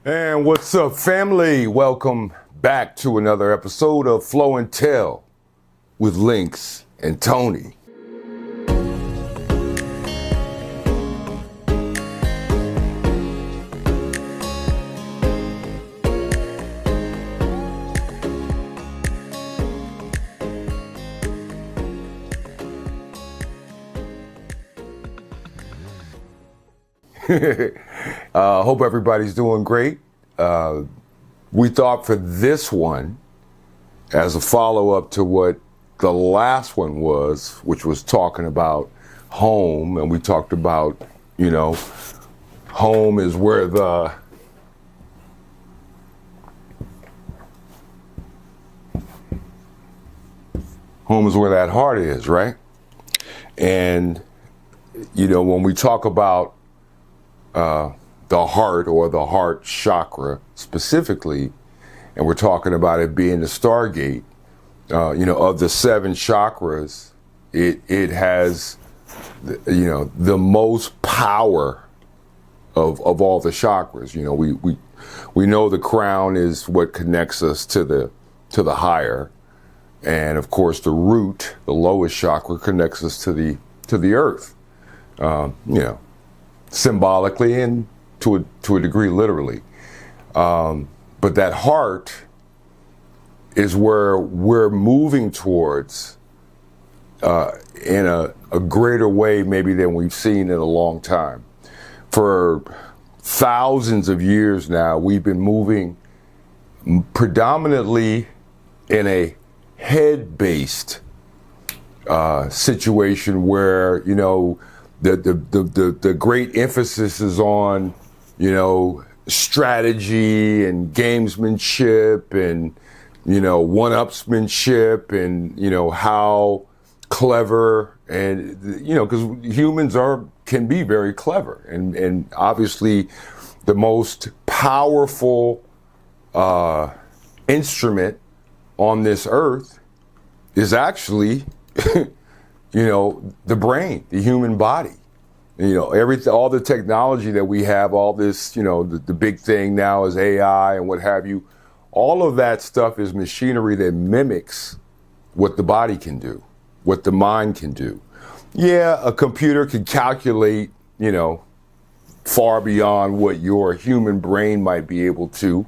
And what's up, family? Welcome back to another episode of Flow and Tell with Links and Tony. Hope everybody's doing great. We thought for this one, as a follow-up to what the last one was, which was talking about home, and we talked about, home is where that heart is, right? And, when we talk about the heart or the heart chakra specifically, and we're talking about it being the Stargate, of the 7 chakras, it has, the most power of all the chakras. We know the crown is what connects us to the higher, and of course the root, the lowest chakra, connects us to the earth. Symbolically and to a degree literally. But that heart is where we're moving towards in a greater way maybe than we've seen in a long time. For thousands of years now, we've been moving predominantly in a head-based situation where, the great emphasis is on, strategy and gamesmanship and, one-upsmanship and, how clever and, because humans can be very clever. And obviously the most powerful instrument on this earth is actually the brain, the human body. All the technology that we have, all this, the big thing now is AI and what have you. All of that stuff is machinery that mimics what the body can do, what the mind can do. Yeah, a computer can calculate, far beyond what your human brain might be able to.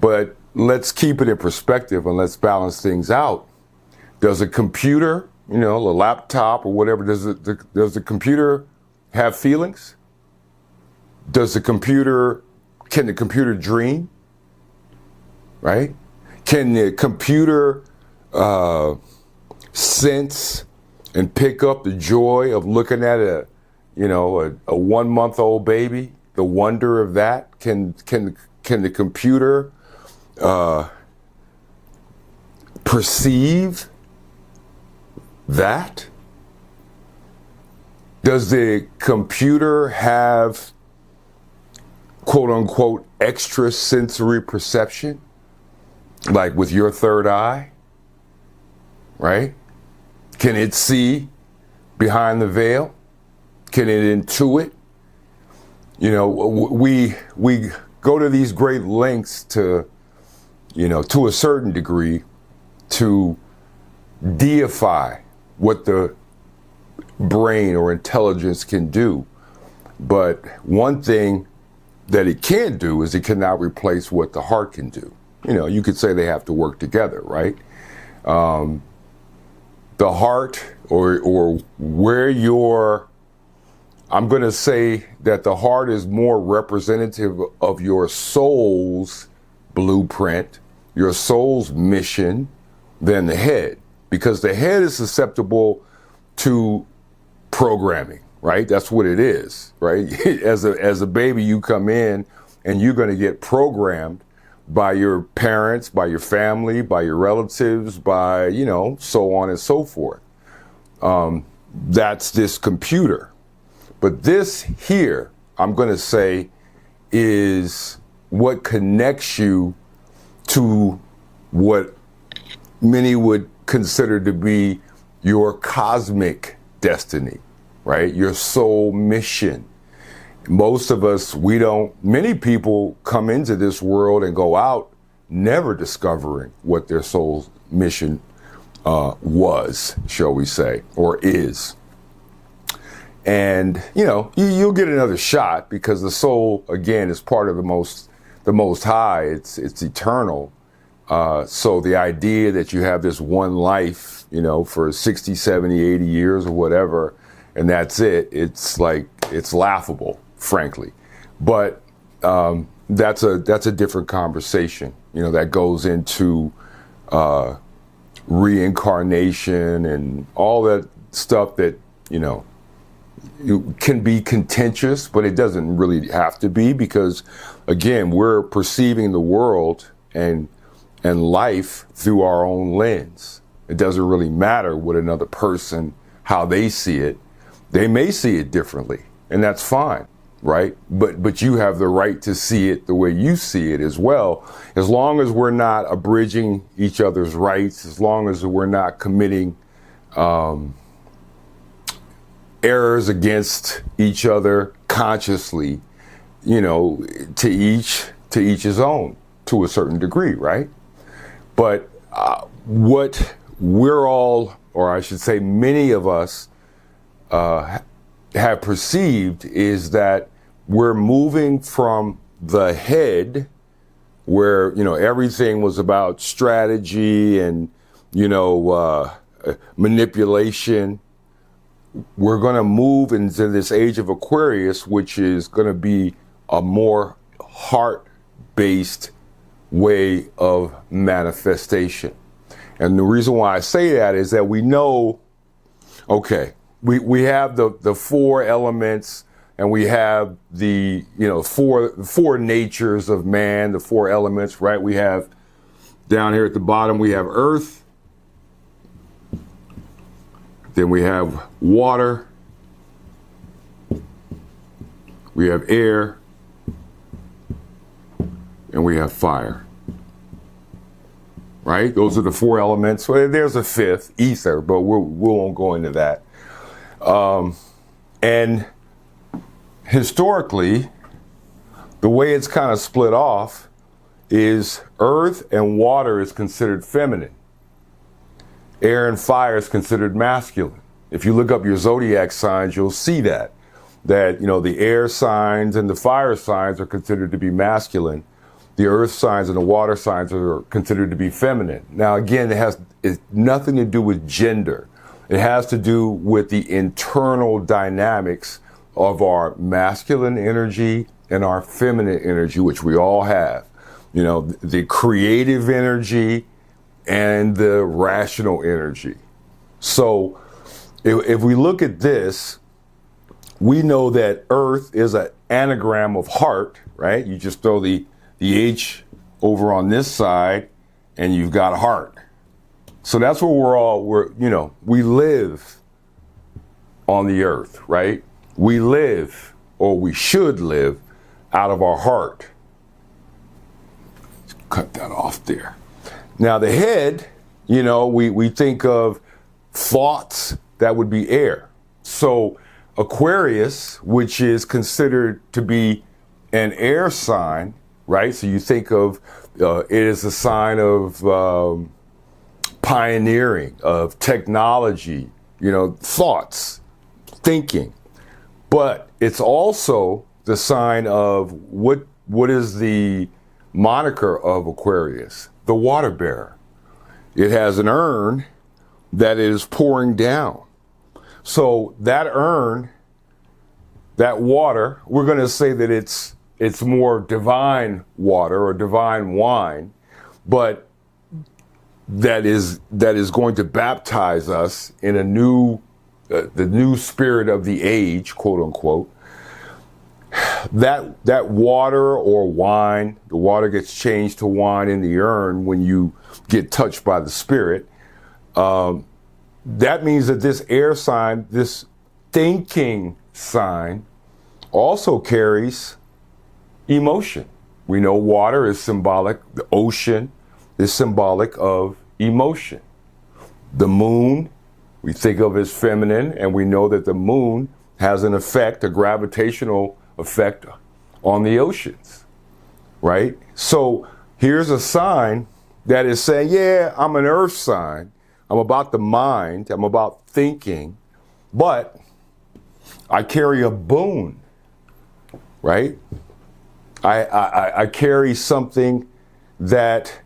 But let's keep it in perspective and let's balance things out. Does a computer, a laptop or whatever, does the computer have feelings? Can the computer dream? Right? Can the computer sense and pick up the joy of looking at a 1-month-old baby? The wonder of that? Can the computer perceive that? Does the computer have, quote unquote, extrasensory perception? Like with your third eye, right? Can it see behind the veil? Can it intuit? We go to these great lengths to a certain degree, to deify what the brain or intelligence can do. But one thing that it can do is it cannot replace what the heart can do. You could say they have to work together, right? The heart or where I'm going to say that the heart is more representative of your soul's blueprint, your soul's mission, than the head. Because the head is susceptible to programming, right? That's what it is, right? As a baby, you come in and you're going to get programmed by your parents, by your family, by your relatives, by, so on and so forth. That's this computer. But this here, I'm going to say, is what connects you to what many would consider to be your cosmic destiny, right? Your soul mission. Most of us, we don't, many people come into this world and go out never discovering what their soul's mission was, shall we say, or is. And, you'll get another shot because the soul, again, is part of the most high. It's eternal. So the idea that you have this one life, for 60, 70, 80 years or whatever, and that's it, it's laughable, frankly. But that's a different conversation, that goes into reincarnation and all that stuff that, it can be contentious, but it doesn't really have to be because, again, we're perceiving the world and life through our own lens. It doesn't really matter what another person, how they see it. They may see it differently, and that's fine, right? But you have the right to see it the way you see it as well, as long as we're not abridging each other's rights, as long as we're not committing errors against each other consciously, to each his own, to a certain degree, right? But what we're all, or I should say many of us, have perceived is that we're moving from the head where, everything was about strategy and, manipulation. We're going to move into this age of Aquarius, which is going to be a more heart-based way of manifestation. And the reason why I say that is that we know, okay, we have the four elements and we have the, four natures of man, the four elements, right? We have down here at the bottom, we have earth. Then we have water, we have air, and we have fire, right? Those are the four elements. Well, there's a fifth, ether, but we won't go into that. And historically, the way it's kind of split off is earth and water is considered feminine. Air and fire is considered masculine. If you look up your zodiac signs, you'll see that the air signs and the fire signs are considered to be masculine. The earth signs and the water signs are considered to be feminine. Now, again, it's nothing to do with gender. It has to do with the internal dynamics of our masculine energy and our feminine energy, which we all have. The creative energy and the rational energy. So if we look at this, we know that earth is an anagram of heart, right? You just throw the H over on this side and you've got heart. So that's where we live on the earth, right? We live, or we should live, out of our heart. Let's cut that off there. Now the head, we think of thoughts, that would be air. So Aquarius, which is considered to be an air sign, right? So you think of it as a sign of pioneering, of technology, thoughts, thinking. But it's also the sign of what is the moniker of Aquarius? The water bearer. It has an urn that is pouring down. So that urn, that water, we're going to say that it's more divine water or divine wine, but that is going to baptize us in the new spirit of the age, quote unquote. That water or wine, the water gets changed to wine in the urn when you get touched by the spirit. That means that this air sign, this thinking sign, also carries emotion. We know water is symbolic, the ocean is symbolic of emotion. The moon, we think of as feminine, and we know that the moon has an effect, a gravitational effect on the oceans, right? So here's a sign that is saying, yeah, I'm an earth sign. I'm about the mind. I'm about thinking, but I carry a boon, right? I carry something that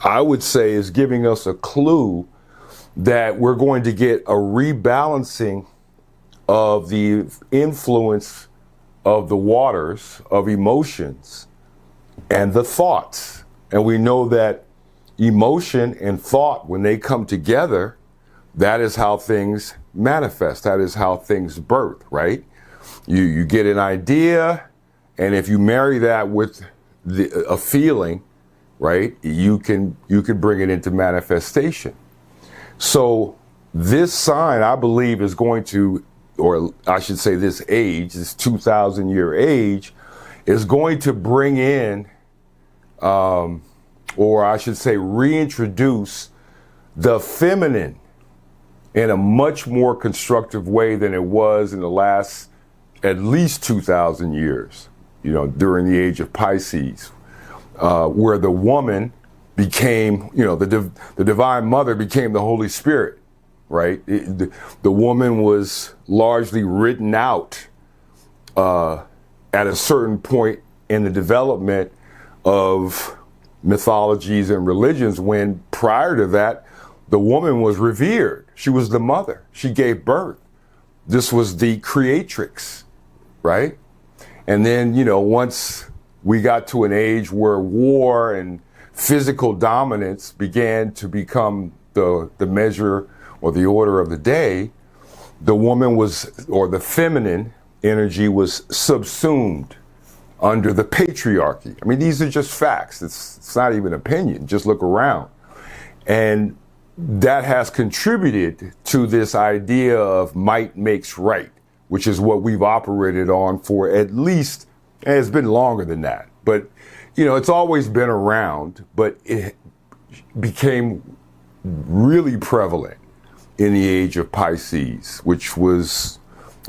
I would say is giving us a clue that we're going to get a rebalancing of the influence of the waters of emotions and the thoughts. And we know that emotion and thought, when they come together, that is how things manifest. That is how things birth, right? You get an idea, and if you marry that with a feeling, right, you can bring it into manifestation. So this sign, I believe, is going to, or I should say this age, this 2,000-year age, is going to bring in, or I should say reintroduce the feminine in a much more constructive way than it was in the last at least 2,000 years, during the age of Pisces, where the woman became, the divine mother became the Holy Spirit, right? The woman was largely written out at a certain point in the development of mythologies and religions, when prior to that, the woman was revered. She was the mother. She gave birth. This was the creatrix, right? And then, once we got to an age where war and physical dominance began to become the measure or the order of the day, the woman was, or the feminine energy was subsumed under the patriarchy. I mean, these are just facts. It's not even opinion. Just look around. And that has contributed to this idea of might makes right, which is what we've operated on for at least, and it's been longer than that, but it's always been around, but it became really prevalent in the age of Pisces, which was,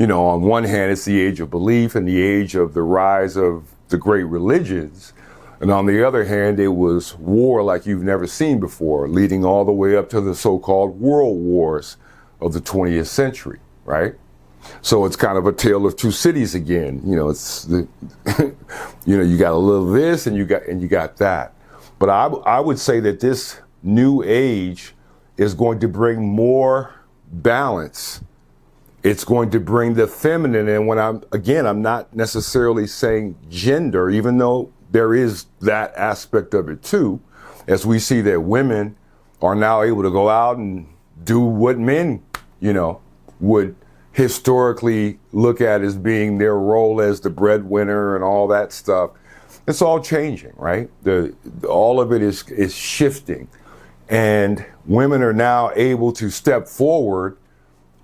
on one hand, it's the age of belief and the age of the rise of the great religions. And on the other hand, it was war like you've never seen before, leading all the way up to the so-called world wars of the 20th century, right? So it's kind of a tale of two cities again. It's the, you got a little this and you got that. But I would say that this new age is going to bring more balance. It's going to bring the feminine. And when I'm not necessarily saying gender, even though there is that aspect of it too, as we see that women are now able to go out and do what men, would historically look at as being their role as the breadwinner and all that stuff. It's all changing, right? All of it is shifting. And women are now able to step forward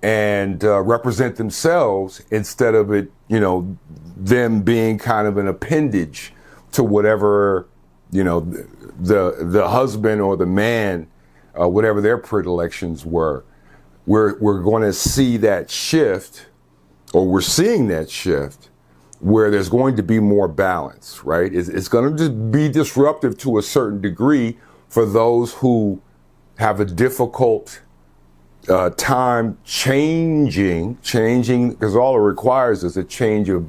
and represent themselves instead of it, them being kind of an appendage to whatever, the husband or the man, whatever their predilections were. We're going to see that shift, or we're seeing that shift, where there's going to be more balance, right? It's going to just be disruptive to a certain degree for those who have a difficult time changing, because all it requires is a change of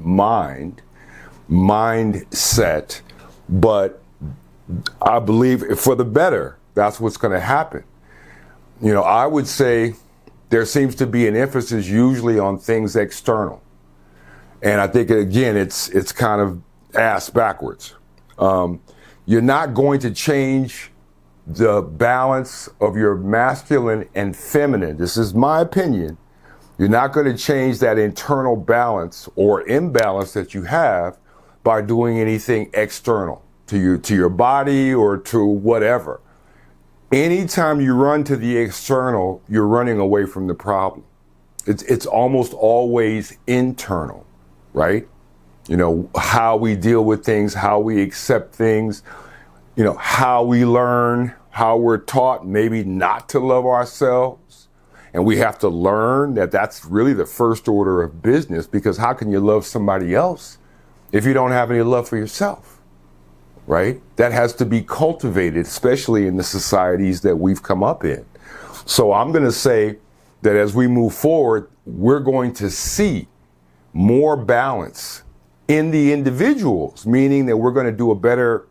mindset. But I believe for the better, that's what's going to happen. I would say there seems to be an emphasis usually on things external. And I think, again, it's kind of ass backwards. You're not going to change the balance of your masculine and feminine. This is my opinion. You're not going to change that internal balance or imbalance that you have by doing anything external to your body or to whatever. Anytime you run to the external, you're running away from the problem. It's almost always internal, right? How we deal with things, how we accept things, how we learn, how we're taught maybe not to love ourselves. And we have to learn that that's really the first order of business, because how can you love somebody else if you don't have any love for yourself, right? That has to be cultivated, especially in the societies that we've come up in. So I'm going to say that as we move forward, we're going to see more balance in the individuals, meaning that we're going to do a better,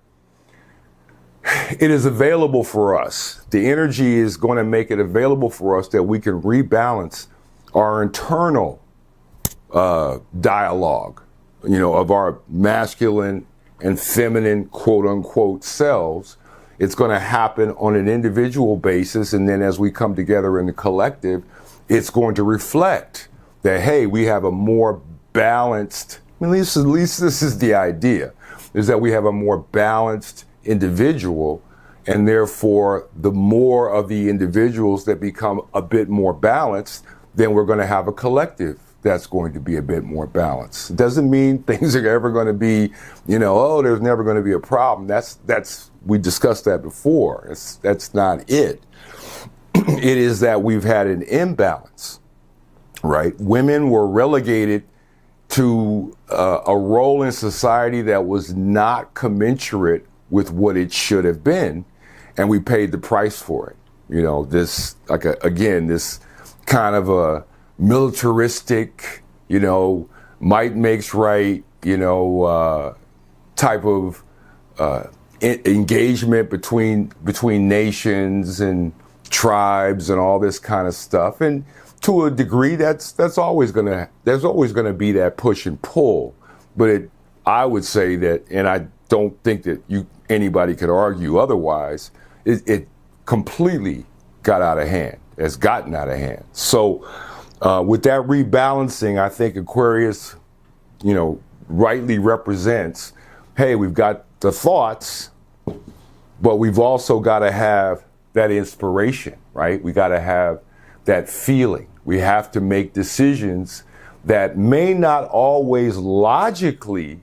it is available for us. The energy is going to make it available for us that we can rebalance our internal dialogue, of our masculine and feminine, quote unquote, selves. It's going to happen on an individual basis. And then as we come together in the collective, it's going to reflect that, hey, we have a more balanced, at least this is the idea, is that we have a more balanced individual. And therefore, the more of the individuals that become a bit more balanced, then we're going to have a collective that's going to be a bit more balanced. It doesn't mean things are ever going to be, there's never going to be a problem. We discussed that before. That's not it. It is that we've had an imbalance, right? Women were relegated to a role in society that was not commensurate with what it should have been, and we paid the price for it. This kind of a militaristic, might makes right, type of engagement between nations and tribes and all this kind of stuff. And to a degree, there's always gonna be that push and pull. But I would say that, and I don't think that anybody could argue otherwise, it completely got out of hand. It's gotten out of hand. So with that rebalancing, I think Aquarius, rightly represents, hey, we've got the thoughts, but we've also got to have that inspiration, right? We got to have that feeling. We have to make decisions that may not always logically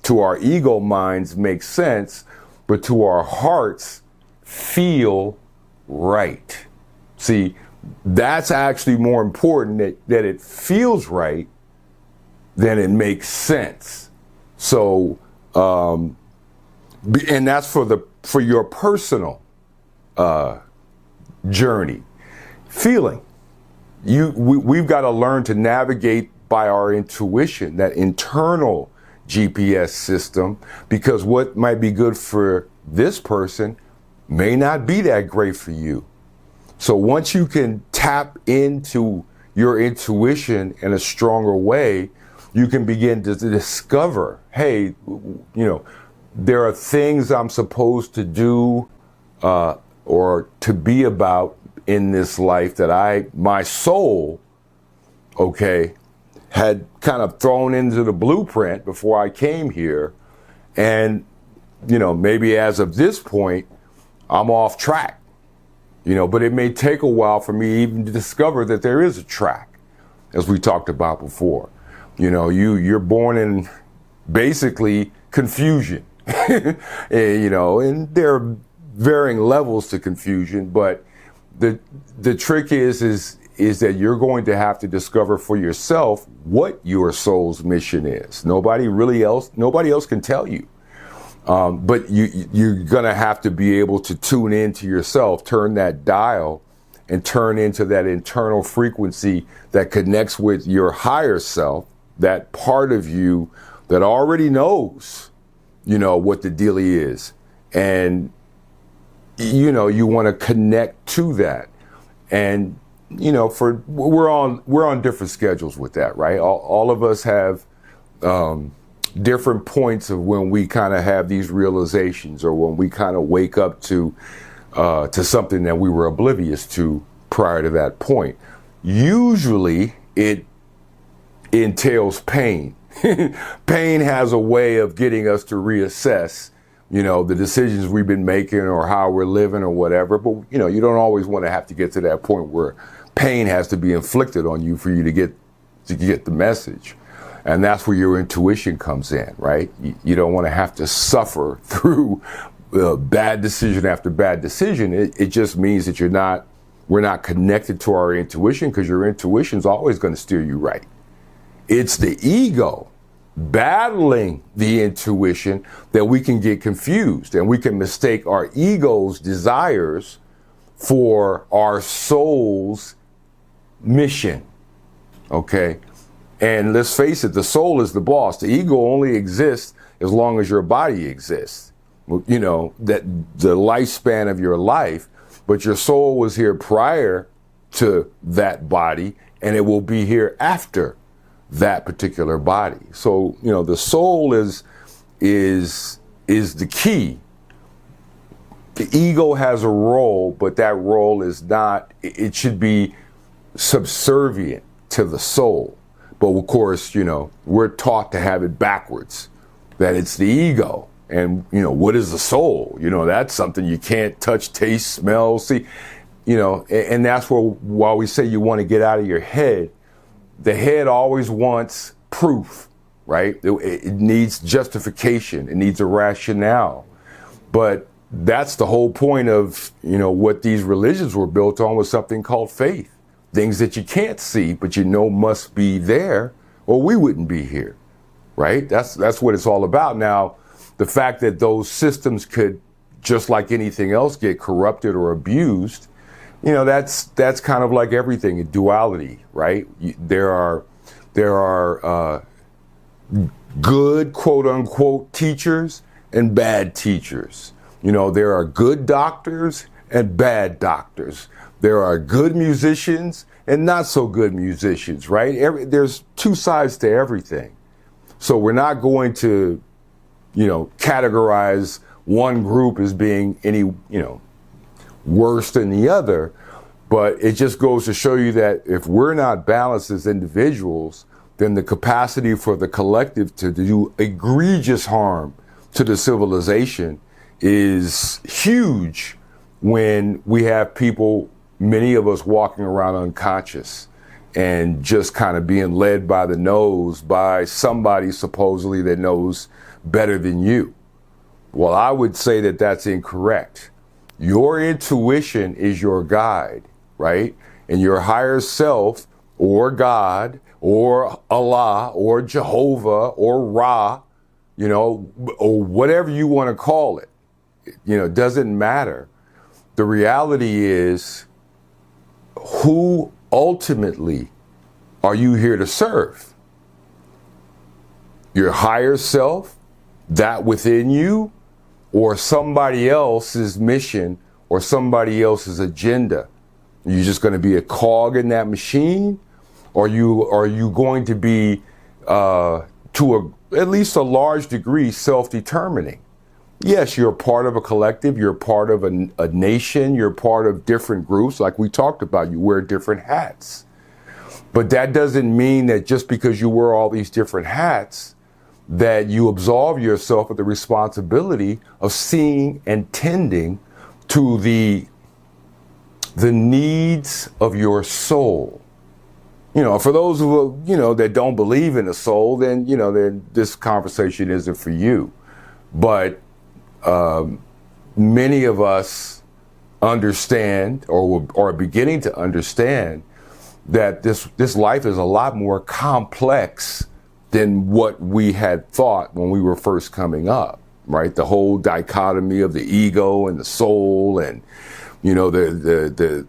to our ego minds make sense, but to our hearts feel right. See, that's actually more important, that it feels right than it makes sense. So, and that's for your personal journey. Feeling. We've got to learn to navigate by our intuition, that internal GPS system, because what might be good for this person may not be that great for you. So once you can tap into your intuition in a stronger way, you can begin to discover, hey, there are things I'm supposed to do or to be about in this life that my soul, had kind of thrown into the blueprint before I came here. And, maybe as of this point, I'm off track, but it may take a while for me even to discover that there is a track, as we talked about before. You're born in basically confusion, and there are varying levels to confusion, but the trick is that you're going to have to discover for yourself what your soul's mission is. Nobody else can tell you. But you're going to have to be able to tune into yourself, turn that dial, and turn into that internal frequency that connects with your higher self, that part of you that already knows, what the dealie is. And, you want to connect to that. And, we're on different schedules with that, right? All of us have different points of when we kind of have these realizations, or when we kind of wake up to something that we were oblivious to prior to that point. Usually it entails pain. Pain has a way of getting us to reassess, the decisions we've been making or how we're living or whatever. But, you don't always want to have to get to that point where pain has to be inflicted on you for you to get the message. And that's where your intuition comes in, right? You don't want to have to suffer through bad decision after bad decision. It just means that you're not We're not connected to our intuition because your intuition is always going to steer you right. It's the ego battling the intuition that we can get confused, and we can mistake our ego's desires for our soul's mission. Okay? And let's face it, the soul is the boss. The ego only exists as long as your body exists. You know, that the lifespan of your life, but your soul was here prior to that body, and it will be here after that particular body. So, you know, the soul is the key. The ego has a role, but that role is not, it should be subservient to the soul. But of course, you know, we're taught to have it backwards, that it's the ego. And, you know, what is the soul? You know, that's something you can't touch, taste, smell, see, you know, and that's why we say you want to get out of your head. The head always wants proof, right? It needs justification. It needs a rationale. But that's the whole point of, you know, what these religions were built on, was something called faith. Things that you can't see, but you know must be there, or we wouldn't be here, right? That's what it's all about. Now, the fact that those systems could, just like anything else, get corrupted or abused, you know, that's kind of like everything in duality, right? There are good, quote unquote, teachers and bad teachers. You know, there are good doctors and bad doctors. There are good musicians and not so good musicians, right? There's two sides to everything. So we're not going to, you know, categorize one group as being any, you know, worse than the other. But it just goes to show you that if we're not balanced as individuals, then the capacity for the collective to do egregious harm to the civilization is huge when we have people, many of us, walking around unconscious and just kind of being led by the nose by somebody supposedly that knows better than you. Well, I would say that that's incorrect. Your intuition is your guide, right? And your higher self, or God, or Allah, or Jehovah, or Ra, you know, or whatever you want to call it, you know, doesn't matter. The reality is, who ultimately are you here to serve? Your higher self, that within you, or somebody else's mission or somebody else's agenda? Are you just going to be a cog in that machine? Or are you going to be, at least a large degree, self-determining? Yes, you're part of a collective, you're part of a nation, you're part of different groups. Like we talked about, you wear different hats. But that doesn't mean that just because you wear all these different hats, that you absolve yourself of the responsibility of seeing and tending to the needs of your soul. You know, for those who, you know, that don't believe in the soul, then, you know, then this conversation isn't for you. But many of us understand, or are beginning to understand, that this life is a lot more complex than what we had thought when we were first coming up, right? The whole dichotomy of the ego and the soul, and, you know, the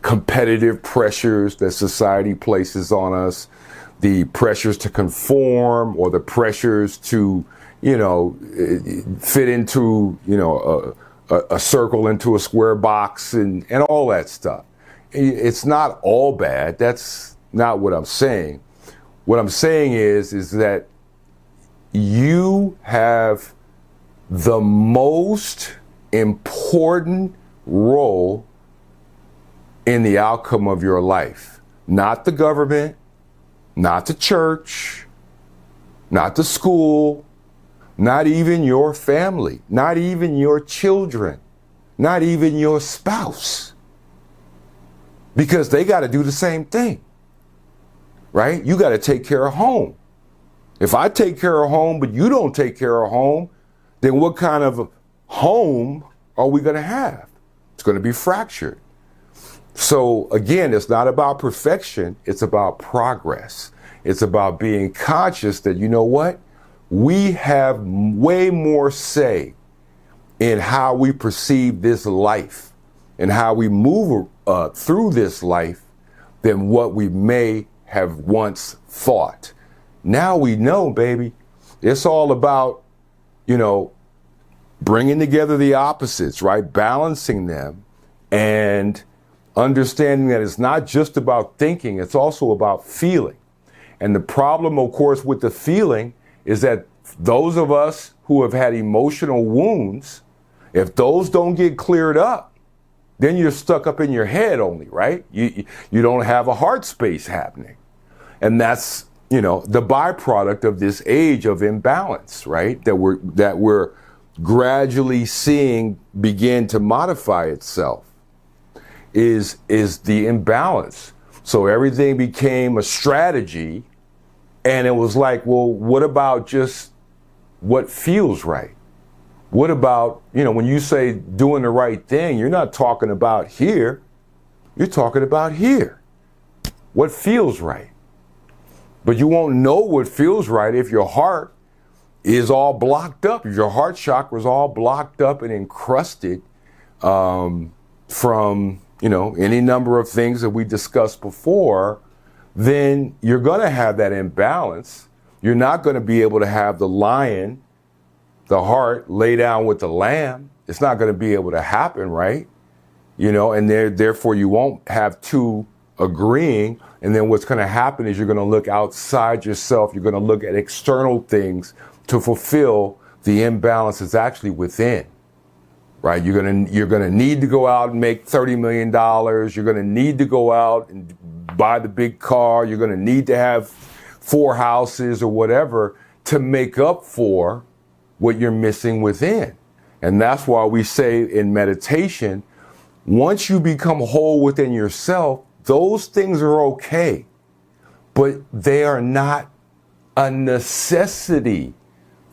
competitive pressures that society places on us, the pressures to conform, or the pressures to, you know, fit into, you know, a circle into a square box, and all that stuff. It's not all bad. That's not what I'm saying. What I'm saying is that you have the most important role in the outcome of your life. Not the government, not the church, not the school, not even your family, not even your children, not even your spouse. Because they got to do the same thing, right? You got to take care of home. If I take care of home, but you don't take care of home, then what kind of home are we going to have? It's going to be fractured. So again, it's not about perfection. It's about progress. It's about being conscious that, you know what? We have way more say in how we perceive this life and how we move through this life than what we may have once thought. Now we know, baby. It's all about, bringing together the opposites, right? Balancing them and understanding that it's not just about thinking, it's also about feeling. And the problem, of course, with the feeling is that those of us who have had emotional wounds, if those don't get cleared up, then you're stuck up in your head only, right? You don't have a heart space happening. And that's, the byproduct of this age of imbalance, right? That we're gradually seeing begin to modify itself is the imbalance. So everything became a strategy, and it was like, well, what about just what feels right? What about, when you say doing the right thing, you're not talking about here, you're talking about here. What feels right? But you won't know what feels right if your heart is all blocked up, if your heart chakra is all blocked up and encrusted from, any number of things that we discussed before, then you're going to have that imbalance. You're not going to be able to have the lion, the heart, lay down with the lamb. It's not going to be able to happen, right? And therefore you won't have two agreeing. And then what's going to happen is you're going to look outside yourself. You're going to look at external things to fulfill the imbalance that's actually within, right? You're going to need to go out and make $30 million. You're going to need to go out and buy the big car. You're going to need to have 4 houses or whatever to make up for what you're missing within. And that's why we say in meditation, once you become whole within yourself, those things are okay, but they are not a necessity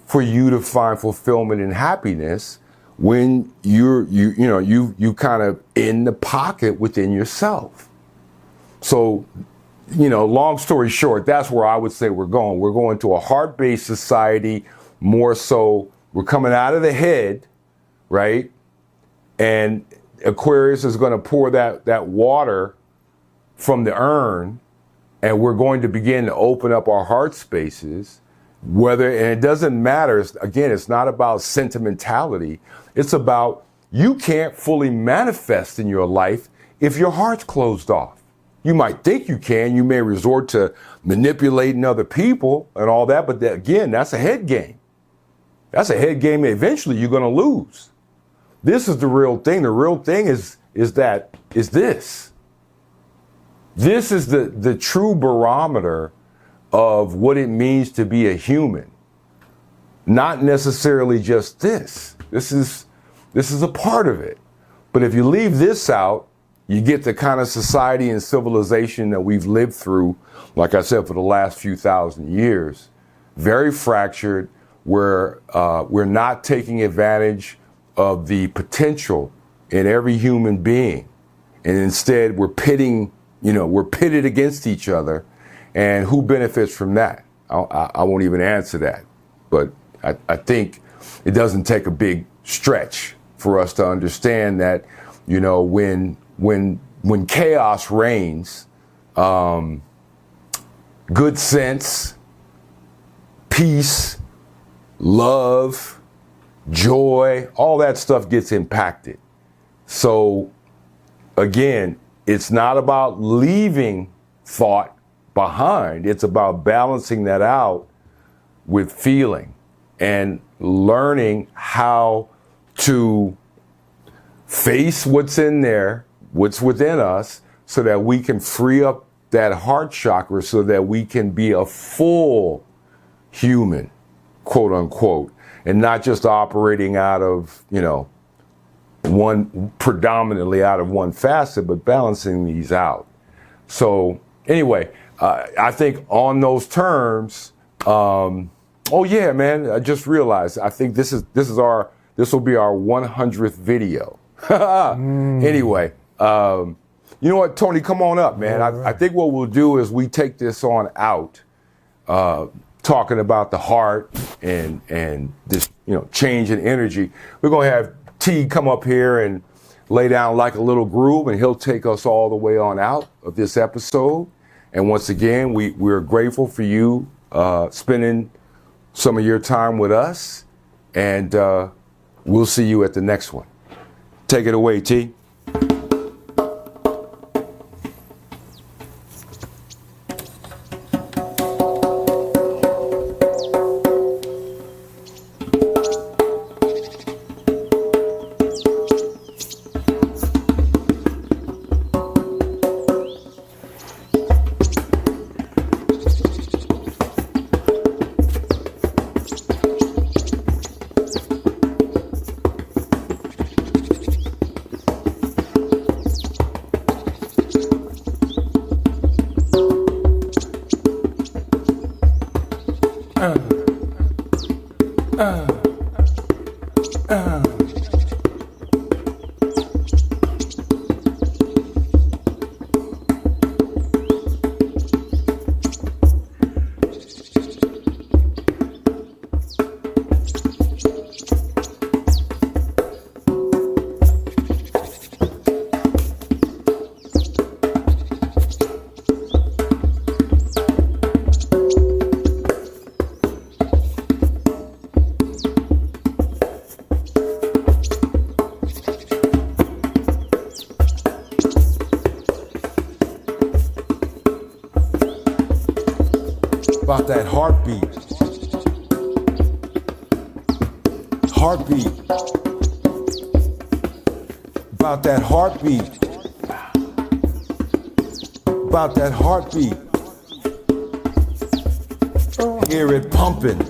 for you to find fulfillment and happiness when you kind of in the pocket within yourself. So, long story short, that's where I would say we're going. We're going to a heart-based society. More so, we're coming out of the head, right? And Aquarius is going to pour that water from the urn, and we're going to begin to open up our heart spaces. And it doesn't matter. Again, it's not about sentimentality. It's about you can't fully manifest in your life if your heart's closed off. You might think you can. You may resort to manipulating other people and all that, but again, that's a head game. That's a head game that eventually you're going to lose. This is the real thing. The real thing is this. This is the true barometer of what it means to be a human. Not necessarily just this. This is a part of it. But if you leave this out, you get the kind of society and civilization that we've lived through, like I said, for the last few thousand years. Very fractured, where we're not taking advantage of the potential in every human being. And instead, we're pitted against each other. And who benefits from that? I won't even answer that. But I think it doesn't take a big stretch for us to understand that, when chaos reigns, good sense, peace, love, joy, all that stuff gets impacted. So again, it's not about leaving thought behind. It's about balancing that out with feeling and learning how to face what's in there, what's within us, so that we can free up that heart chakra so that we can be a full human, quote unquote, and not just operating out of, predominantly out of one facet, but balancing these out. So anyway, I think on those terms, oh yeah, man, I just realized, I think this will be our 100th video. Anyway, you know what, Tony, come on up, man. I think what we'll do is we take this on out, talking about the heart and this, change in energy. We're going to have T come up here and lay down like a little groove, and he'll take us all the way on out of this episode. And once again, we're grateful for you spending some of your time with us, and we'll see you at the next one. Take it away, T. About that heartbeat. Heartbeat. About that heartbeat. About that heartbeat. Hear it pumping.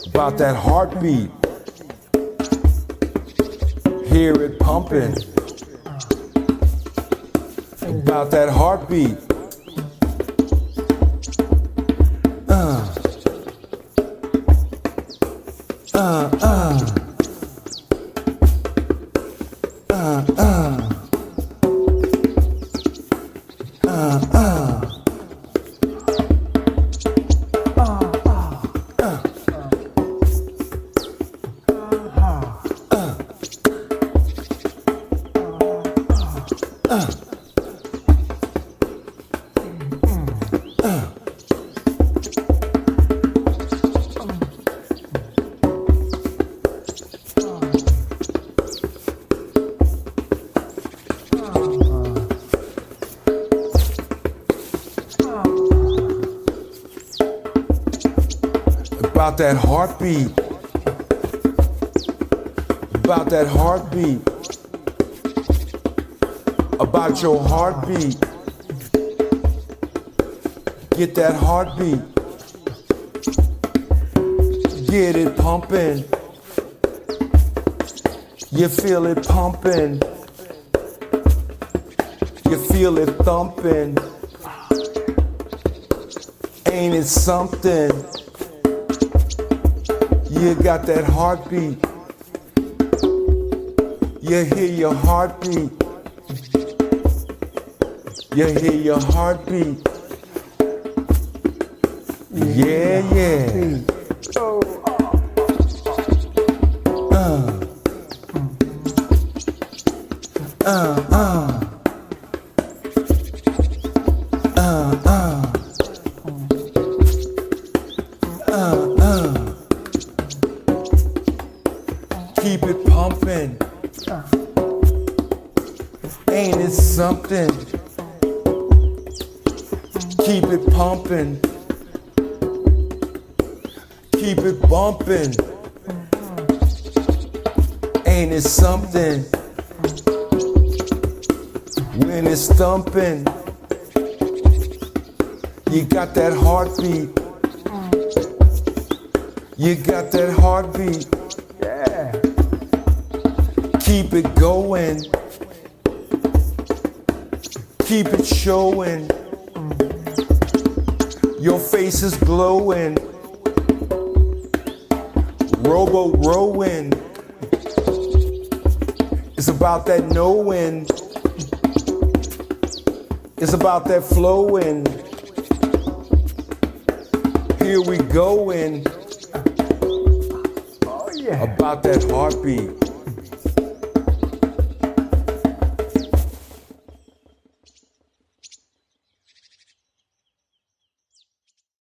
About that heartbeat. Hear it pumping. About that heartbeat. About that heartbeat. About that heartbeat. About your heartbeat. Get that heartbeat. Get it pumping. You feel it pumping. You feel it thumping. Ain't it something? You got that heartbeat. You hear your heartbeat. You hear your heartbeat. Yeah, yeah. Keep it pumping. Ain't it something? Keep it pumping. Keep it bumping. Ain't it something? When it's thumping, you got that heartbeat. You got that heartbeat. Yeah. Keep it going. Keep it showing. Your face is glowing. Rowboat rowing. It's about that knowing. It's about that flowing. Here we going. Oh yeah. About that heartbeat.